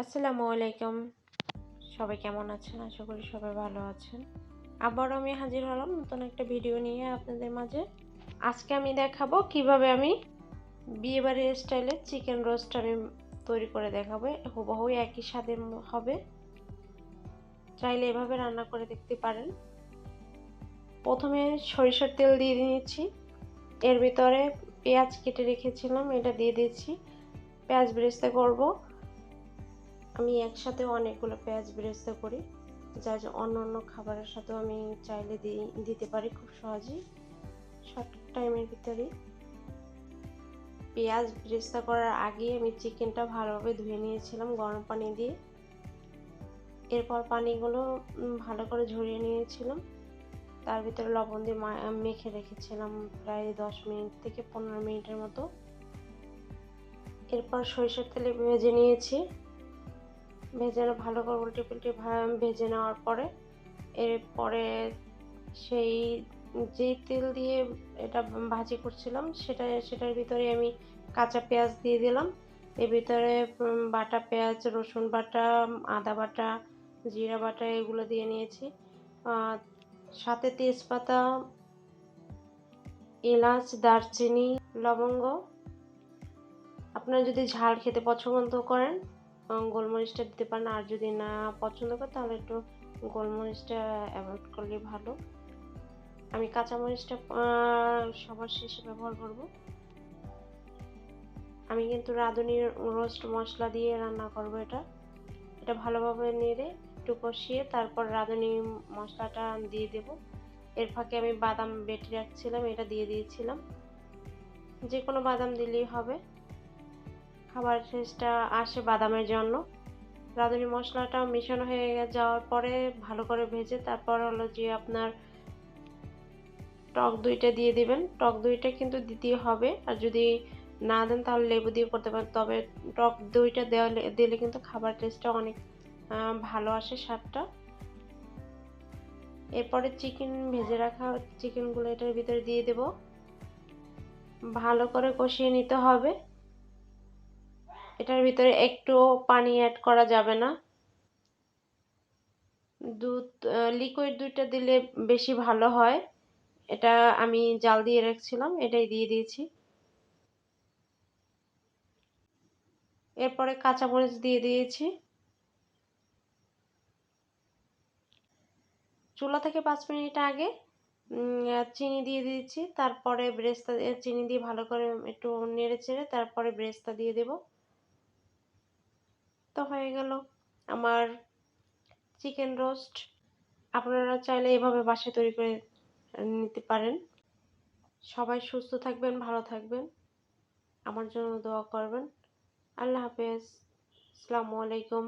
আসসালামু আলাইকুম। সবাই কেমন আছেন? আশা করি সবাই ভালো আছেন। আবারও আমি হাজির হলাম নতুন একটা ভিডিও নিয়ে আপনাদের মাঝে। আজকে আমি দেখাবো কিভাবে আমি বিয়েবাড়ির স্টাইলে চিকেন রোস্ট আমি তৈরি করে দেখাবো। হুবহু একই স্বাদের হবে। চাইলে এভাবে রান্না করে দেখতে পারেন। প্রথমে সরিষার তেল দিয়ে নিয়েছি। এর ভিতরে পেঁয়াজ কেটে রেখেছিলাম, এটা দিয়ে দিচ্ছি। পেঁয়াজ বেরেস্তা করব। আমি একসাথে অনেকগুলো পেঁয়াজ বেরেস্তা করি, যা অন্য খাবারের সাথেও আমি চাইলে দিতে পারি খুব সহজেই, শর্ট টাইমের ভিতরে। পেঁয়াজ বেরেস্তা করার আগে আমি চিকেনটা ভালোভাবে ধুয়ে নিয়েছিলাম গরম পানি দিয়ে। এরপর পানিগুলো ভালো করে ঝরিয়ে নিয়েছিলাম। তার ভিতরে লবণ দিয়ে মেখে রেখেছিলাম প্রায় 10 মিনিট থেকে 15 মিনিটের মতো। এরপর সরিষার তেলে ভেজে নিয়েছি। ভেজে ভালো করে উল্টে পাল্টে ভেজে নেওয়ার পরে এরপরে সেই যে তেল দিয়ে এটা ভাজি করছিলাম সেটার ভিতরে আমি কাঁচা পেঁয়াজ দিয়ে দিলাম। এর ভিতরে বাটা পেঁয়াজ, রসুন বাটা, আদা বাটা, জিরা বাটা এগুলো দিয়ে নিয়েছি। সাথে তেজপাতা, এলাচ, দারচিনি, লবঙ্গ। আপনারা যদি ঝাল খেতে পছন্দ করেন গোলমরিচটা দিতে পারেন, আর যদি না পছন্দ করেন তাহলে একটু গোলমরিচটা অ্যাভয়েড করলে ভালো। আমি কাঁচামরিচটা সবার শেষে ব্যবহার করব। আমি কিন্তু রাঁধুনির রোস্ট মশলা দিয়ে রান্না করব। এটা ভালোভাবে নেড়ে একটু কষিয়ে তারপর রাঁধুনি মশলাটা দিয়ে দেব। এর ফাঁকে আমি বাদাম বেটে রাখছিলাম, এটা দিয়ে দিয়েছিলাম। যে কোনো বাদাম দিলেই হবে, খাবার টেস্টটা আসে বাদামের জন্য। রাঁধুনি মশলাটা মেশানো হয়ে যাওয়ার পরে ভালো করে ভেজে তারপর হলো যে আপনার টক দইটা দিয়ে দিবেন। টক দইটা কিন্তু দিতেই হবে, আর যদি না দেন তাহলে লেবু দিয়ে করতে পারেন। তবে টক দইটা দিলে কিন্তু খাবার টেস্টটা অনেক ভালো আসে, স্বাদটা। এরপরে ভেজে রাখা চিকেনগুলো এটার ভিতরে দিয়ে দেব। ভালো করে কষিয়ে নিতে হবে। এটার ভিতরে একটু পানি অ্যাড করা যাবে না। লিকুইড দুধটা দিলে বেশি ভালো হয়। এটা আমি জাল দিয়ে রাখছিলাম, এটাই দিয়ে দিয়েছি। এরপরে কাঁচামরিচ দিয়ে দিয়েছি। চুলা থেকে 5 মিনিট আগে চিনি দিয়ে দিয়েছি। তারপরে ব্রেস্তা চিনি দিয়ে ভালো করে একটু নেড়ে চেড়ে তারপরে ব্রেস্তা দিয়ে দেব। তো হয়ে গেল আমার চিকেন রোস্ট। আপনারা চাইলে এভাবে বাসায় তৈরি করে নিতে পারেন। সবাই সুস্থ থাকবেন, ভালো থাকবেন, আমার জন্য দোয়া করবেন। আল্লাহ হাফেজ। আসসালামু আলাইকুম।